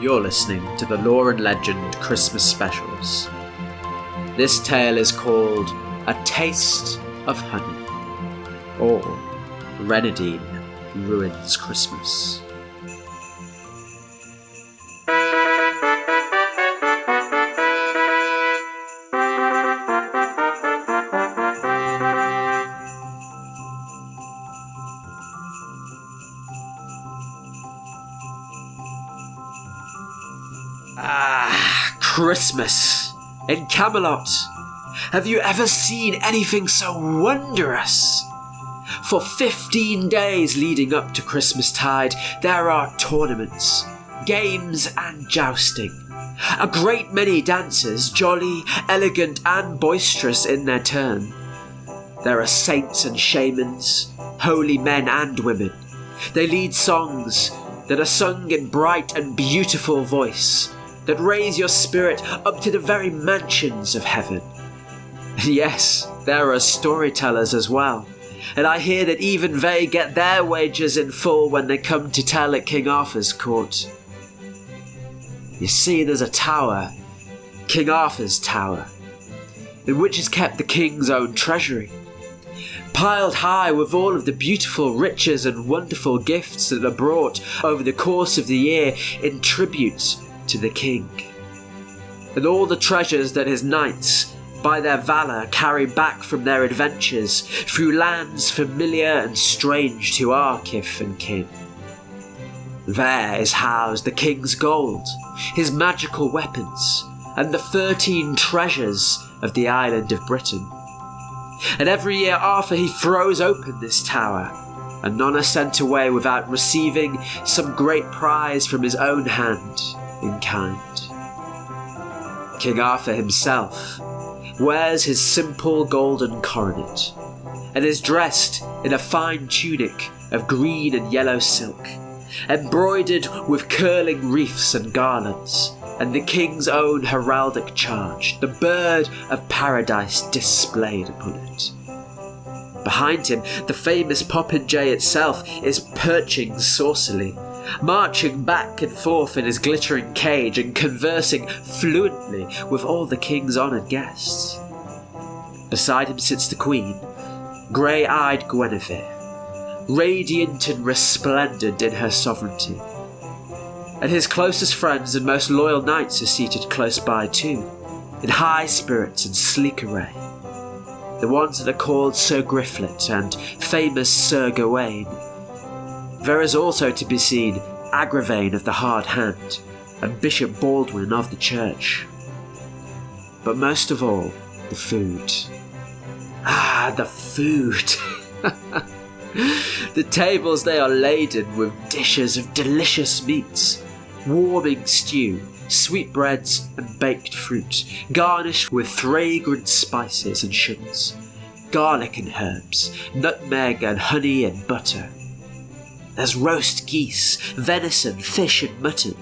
You're listening to the Lore and Legend Christmas Specials. This tale is called A Taste of Honey, or Reynard Ruins Christmas. Christmas in Camelot. Have you ever seen anything so wondrous? For 15 days leading up to Christmastide, there are tournaments, games and jousting. A great many dancers, jolly, elegant and boisterous in their turn. There are saints and shamans, holy men and women. They lead songs that are sung in bright and beautiful voice, that raise your spirit up to the very mansions of heaven. And yes, there are storytellers as well, and I hear that even they get their wages in full when they come to tell at King Arthur's court. You see, there's a tower, King Arthur's Tower, in which is kept the king's own treasury, piled high with all of the beautiful riches and wonderful gifts that are brought over the course of the year in tribute to the king, and all the treasures that his knights, by their valour, carry back from their adventures through lands familiar and strange to our kith and kin. There is housed the king's gold, his magical weapons, and the 13 treasures of the island of Britain. And every year Arthur he throws open this tower, and none are sent away without receiving some great prize from his own hand in kind. King Arthur himself wears his simple golden coronet, and is dressed in a fine tunic of green and yellow silk, embroidered with curling wreaths and garlands, and the king's own heraldic charge, the bird of paradise, displayed upon it. Behind him, the famous popinjay itself is perching saucily, marching back and forth in his glittering cage and conversing fluently with all the king's honoured guests. Beside him sits the queen, grey-eyed Guinevere, radiant and resplendent in her sovereignty. And his closest friends and most loyal knights are seated close by too, in high spirits and sleek array. The ones that are called Sir Griflet and famous Sir Gawain. There is also to be seen Agravain of the Hard Hand and Bishop Baldwin of the Church. But most of all, the food. The food! The tables, they are laden with dishes of delicious meats, warming stew, sweetbreads and baked fruit, garnished with fragrant spices and sugars, garlic and herbs, nutmeg and honey and butter. There's roast geese, venison, fish and mutton,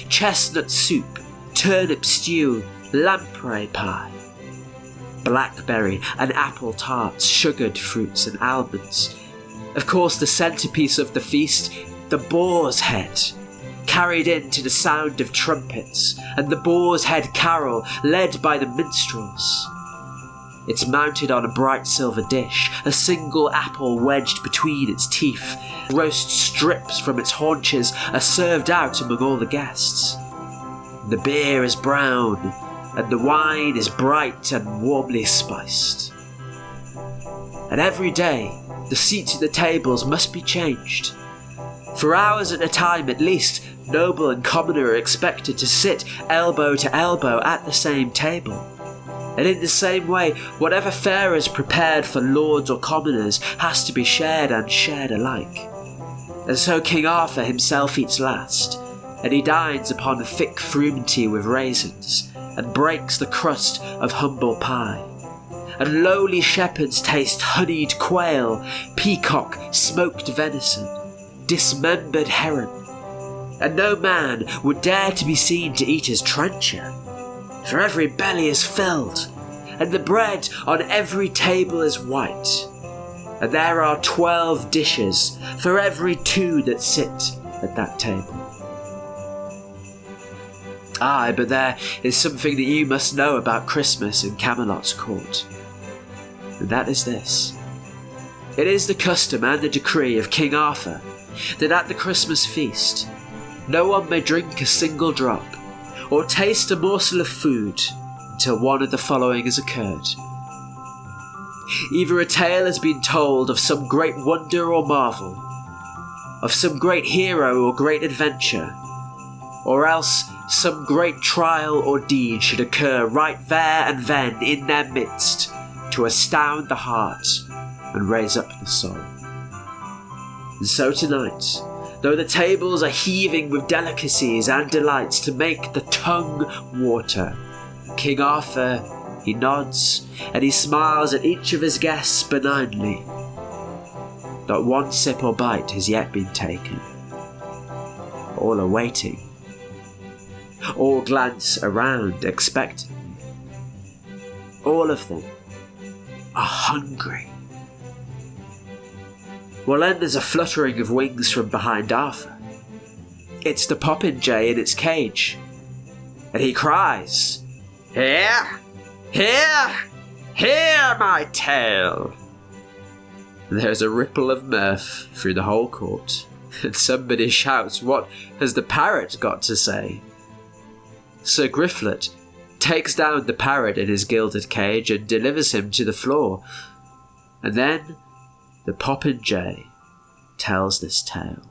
chestnut soup, turnip stew, lamprey pie, blackberry and apple tarts, sugared fruits and almonds. Of course, the centrepiece of the feast, the boar's head, carried in to the sound of trumpets, and the boar's head carol led by the minstrels. It's mounted on a bright silver dish, a single apple wedged between its teeth. Roast strips from its haunches are served out among all the guests. The beer is brown, and the wine is bright and warmly spiced. And every day, the seats at the tables must be changed. For hours at a time at least, noble and commoner are expected to sit elbow to elbow at the same table. And in the same way, whatever fare is prepared for lords or commoners has to be shared and shared alike. And so King Arthur himself eats last, and he dines upon thick frumenty with raisins, and breaks the crust of humble pie. And lowly shepherds taste honeyed quail, peacock, smoked venison, dismembered heron, and no man would dare to be seen to eat his trencher, for every belly is filled, and the bread on every table is white, and there are 12 dishes for every 2 that sit at that table. Aye, but there is something that you must know about Christmas in Camelot's court. And that is this. It is the custom and the decree of King Arthur that at the Christmas feast no one may drink a single drop or taste a morsel of food until one of the following has occurred. Either a tale has been told of some great wonder or marvel, of some great hero or great adventure, or else some great trial or deed should occur right there and then in their midst to astound the heart and raise up the soul. And so tonight, though the tables are heaving with delicacies and delights to make the tongue water, King Arthur, he nods and he smiles at each of his guests benignly. Not one sip or bite has yet been taken. All are waiting. All glance around expectantly. All of them are hungry. Well, then there's a fluttering of wings from behind Arthur. It's the popinjay in its cage. And he cries, "Here! Here! Hear my tale!" And there's a ripple of mirth through the whole court. And somebody shouts, "What has the parrot got to say?" Sir Griflet takes down the parrot in his gilded cage and delivers him to the floor. And then the popinjay tells this tale.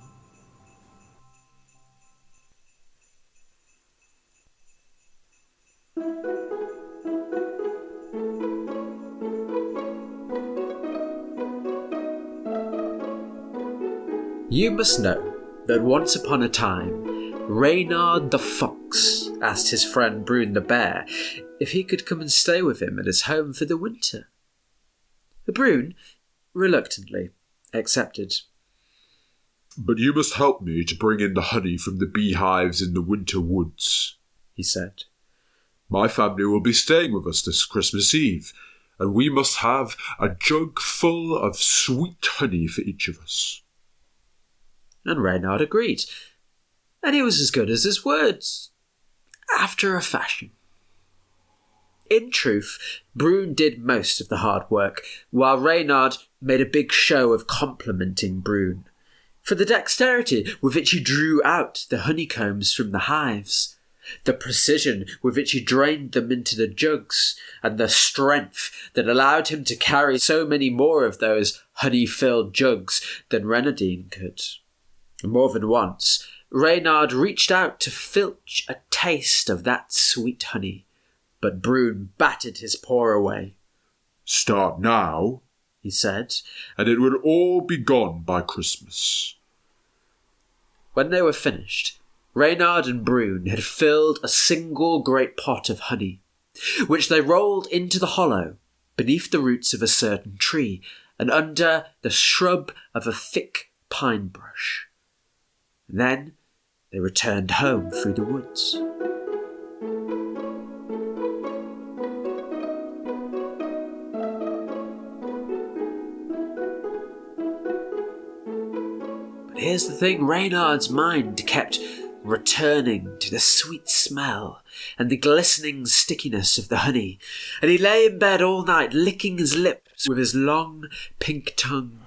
You must know that once upon a time, Reynard the Fox asked his friend Bruin the Bear if he could come and stay with him at his home for the winter. Bruin reluctantly accepted. "But you must help me to bring in the honey from the beehives in the winter woods," he said. "My family will be staying with us this Christmas Eve, and we must have a jug full of sweet honey for each of us." And Reynard agreed, and he was as good as his words, after a fashion. In truth, Bruin did most of the hard work, while Reynard made a big show of complimenting Bruin for the dexterity with which he drew out the honeycombs from the hives, the precision with which he drained them into the jugs, and the strength that allowed him to carry so many more of those honey-filled jugs than Renardine could. More than once, Reynard reached out to filch a taste of that sweet honey, but Bruin battered his paw away. "Start now," he said, "and it will all be gone by Christmas." When they were finished, Reynard and Bruin had filled a single great pot of honey, which they rolled into the hollow beneath the roots of a certain tree and under the shrub of a thick pine brush. Then they returned home through the woods. But here's the thing, Reynard's mind kept returning to the sweet smell and the glistening stickiness of the honey, and he lay in bed all night licking his lips with his long pink tongue.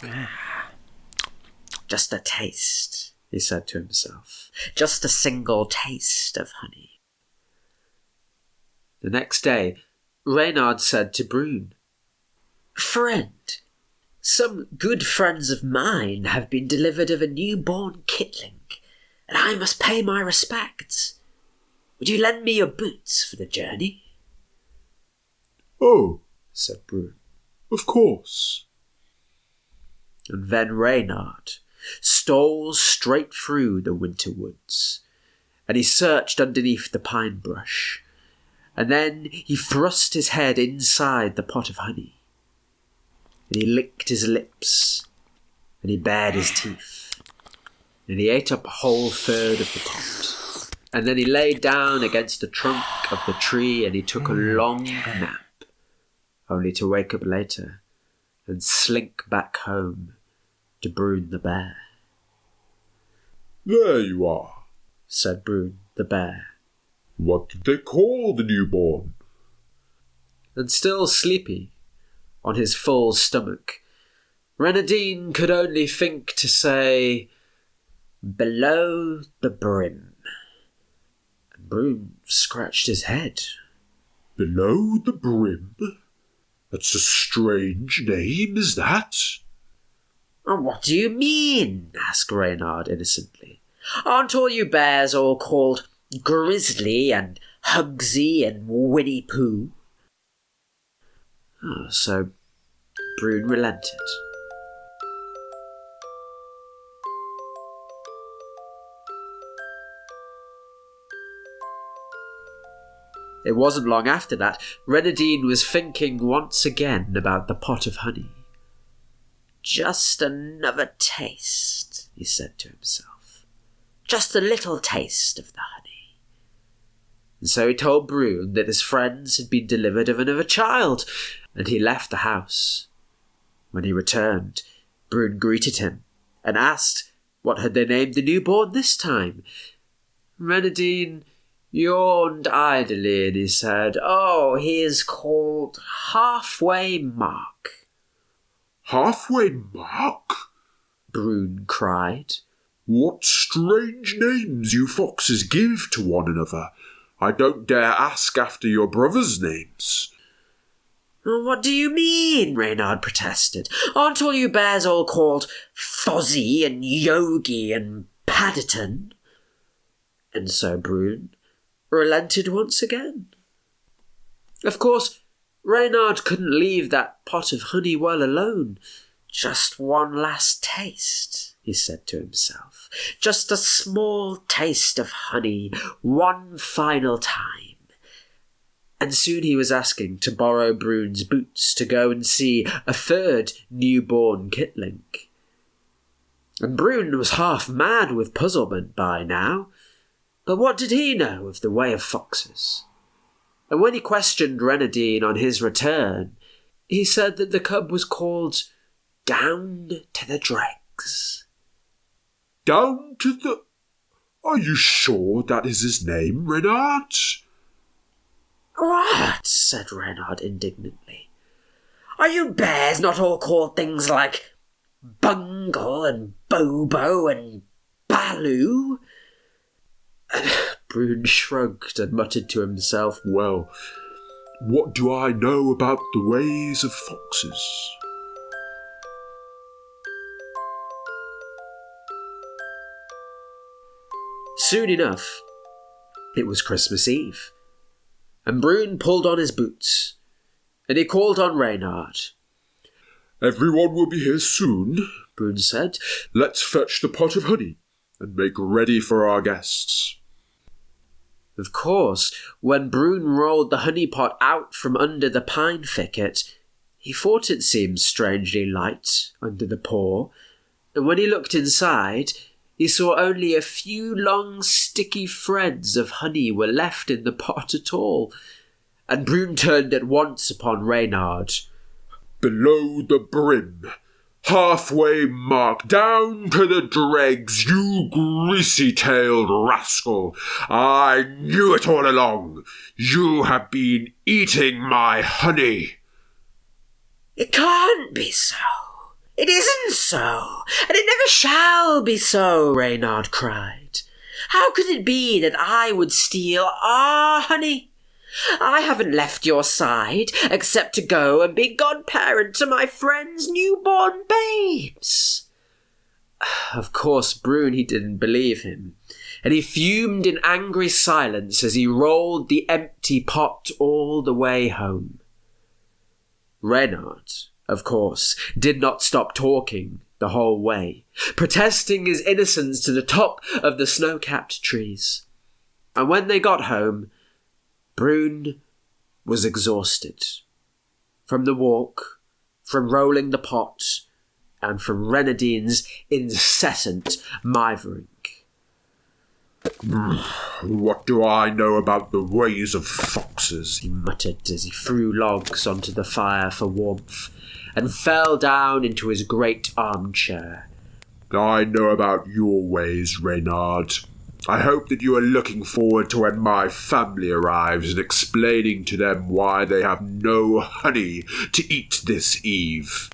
"Just a taste," he said to himself. "Just a single taste of honey." The next day, Reynard said to Bruin, "Friend, some good friends of mine have been delivered of a newborn kitling, and I must pay my respects. Would you lend me your boots for the journey?" "Oh," said Bruin, "of course." And then Reynard stole straight through the winter woods, and he searched underneath the pine brush, and then he thrust his head inside the pot of honey, and he licked his lips, and he bared his teeth, and he ate up a whole third of the pot, and then he lay down against the trunk of the tree and he took a long nap, only to wake up later and slink back home to Bruin the Bear. "There you are," said Bruin the Bear. What did they call the newborn? And still sleepy, on his full stomach, Reynard could only think to say, "Below the brim." And Broom scratched his head. Below the brim? That's a strange name, is that? "What do you mean?" asked Reynard innocently. "Aren't all you bears all called Grizzly and Hugsy and Winnie Pooh?" So Broom relented. It wasn't long after that Reynard was thinking once again about the pot of honey. "Just another taste," he said to himself. "Just a little taste of the honey." And so he told Broom that his friends had been delivered of another child, and he left the house. When he returned, Broom greeted him and asked what had they named the newborn this time. Reynard yawned idly and he said, "Oh, he is called Halfway Mark." Halfway Mark? Broom cried. What strange names you foxes give to one another. I don't dare ask after your brothers' names. "What do you mean?" Reynard protested. "Aren't all you bears all called Fozzie and Yogi and Paddington?" And so Broom relented once again. Of course, Reynard couldn't leave that pot of honey well alone. "Just one last taste," he said to himself. "Just a small taste of honey, one final time." And soon he was asking to borrow Broom's boots to go and see a third newborn kitling. And Broom was half mad with puzzlement by now. But what did he know of the way of foxes? And when he questioned Reynard on his return, he said that the cub was called Down to the Dregs. Down to the... Are you sure that is his name, Reynard? "What?" said Reynard indignantly. "Are you bears not all called things like Bungle and Bobo and Baloo?" And Broom shrugged and muttered to himself, Well, what do I know about the ways of foxes? Soon enough, it was Christmas Eve, and Broom pulled on his boots, and he called on Reynard. Everyone will be here soon, Broom said. Let's fetch the pot of honey and make ready for our guests. Of course, when Broom rolled the honey pot out from under the pine thicket, he thought it seemed strangely light under the paw, and when he looked inside, he saw only a few long sticky threads of honey were left in the pot at all, and Broom turned at once upon Reynard. Below the brim, halfway mark, down to the dregs, you greasy-tailed rascal! I knew it all along! You have been eating my honey! "It can't be so! It isn't so! And it never shall be so!" Reynard cried. "How could it be that I would steal our honey? I haven't left your side except to go and be godparent to my friend's newborn babes." Of course, Broom, he didn't believe him, and he fumed in angry silence as he rolled the empty pot all the way home. Reynard, of course, did not stop talking the whole way, protesting his innocence to the top of the snow-capped trees. And when they got home, Broom was exhausted. From the walk, from rolling the pot, and from Reynard's incessant mithering. What do I know about the ways of foxes? He muttered as he threw logs onto the fire for warmth, and fell down into his great armchair. I know about your ways, Reynard. I hope that you are looking forward to when my family arrives and explaining to them why they have no honey to eat this eve.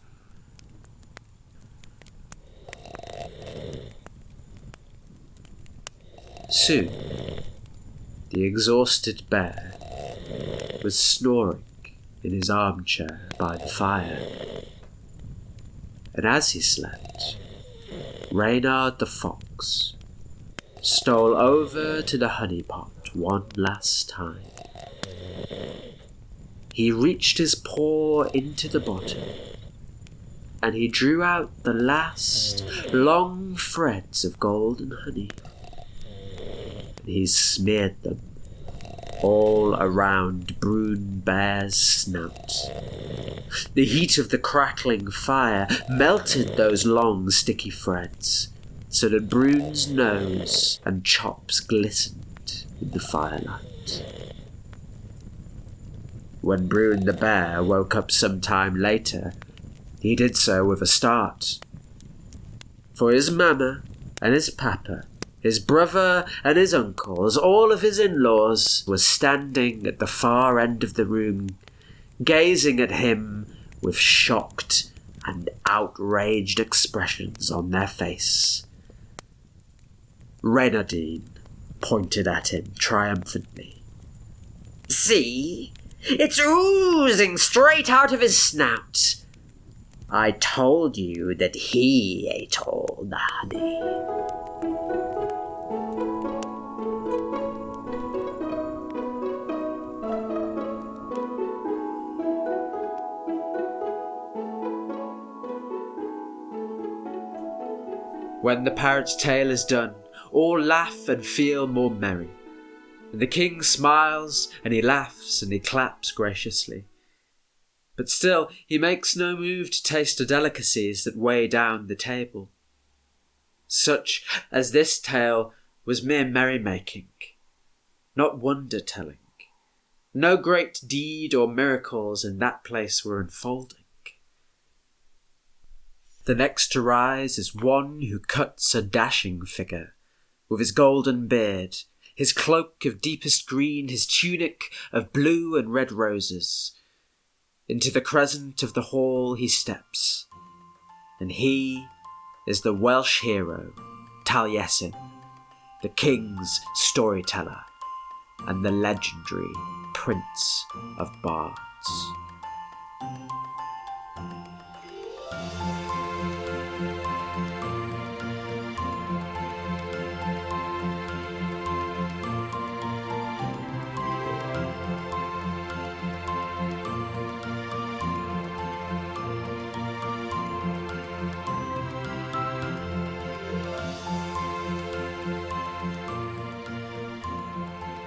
Soon, the exhausted bear was snoring in his armchair by the fire. And as he slept, Reynard the Fox stole over to the honey pot one last time. He reached his paw into the bottom, and he drew out the last long threads of golden honey. And he smeared them all around Brune Bear's snout. The heat of the crackling fire melted those long sticky threads, so that Brune's nose and chops glistened in the firelight. When Brune the bear woke up some time later, he did so with a start. For his mamma and his papa, his brother and his uncles, all of his in-laws, were standing at the far end of the room, gazing at him with shocked and outraged expressions on their face. Reynardine pointed at him triumphantly. "See? It's oozing straight out of his snout. I told you that he ate all the honey." When the parrot's tale is done, all laugh and feel more merry. And the king smiles, and he laughs, and he claps graciously. But still he makes no move to taste the delicacies that weigh down the table. Such as this tale was mere merrymaking, not wonder-telling. No great deed or miracles in that place were unfolding. The next to rise is one who cuts a dashing figure, with his golden beard, his cloak of deepest green, his tunic of blue and red roses. Into the crescent of the hall he steps, and he is the Welsh hero, Taliesin, the king's storyteller, and the legendary Prince of Bards.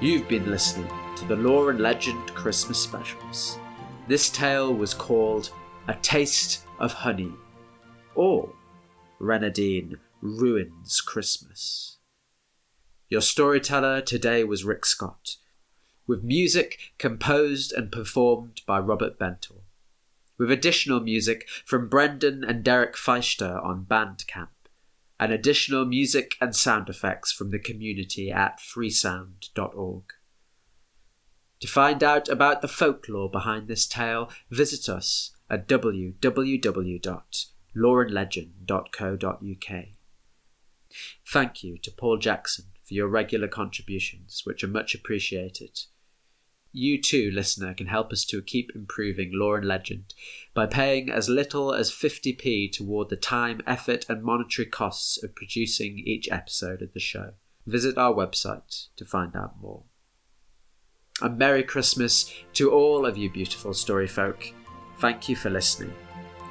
You've been listening to the Lore and Legend Christmas specials. This tale was called A Taste of Honey, or Reynardine Ruins Christmas. Your storyteller today was Rick Scott, with music composed and performed by Robert Bentall, with additional music from Brendan and Derek Feichter on Bandcamp, and additional music and sound effects from the community at freesound.org. To find out about the folklore behind this tale, visit us at www.loreandlegend.co.uk. Thank you to Paul Jackson for your regular contributions, which are much appreciated. You too, listener, can help us to keep improving Lore and Legend by paying as little as 50p toward the time, effort and monetary costs of producing each episode of the show. Visit our website to find out more. A Merry Christmas to all of you beautiful story folk. Thank you for listening.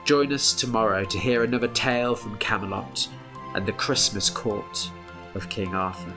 Join us tomorrow to hear another tale from Camelot and the Christmas court of King Arthur.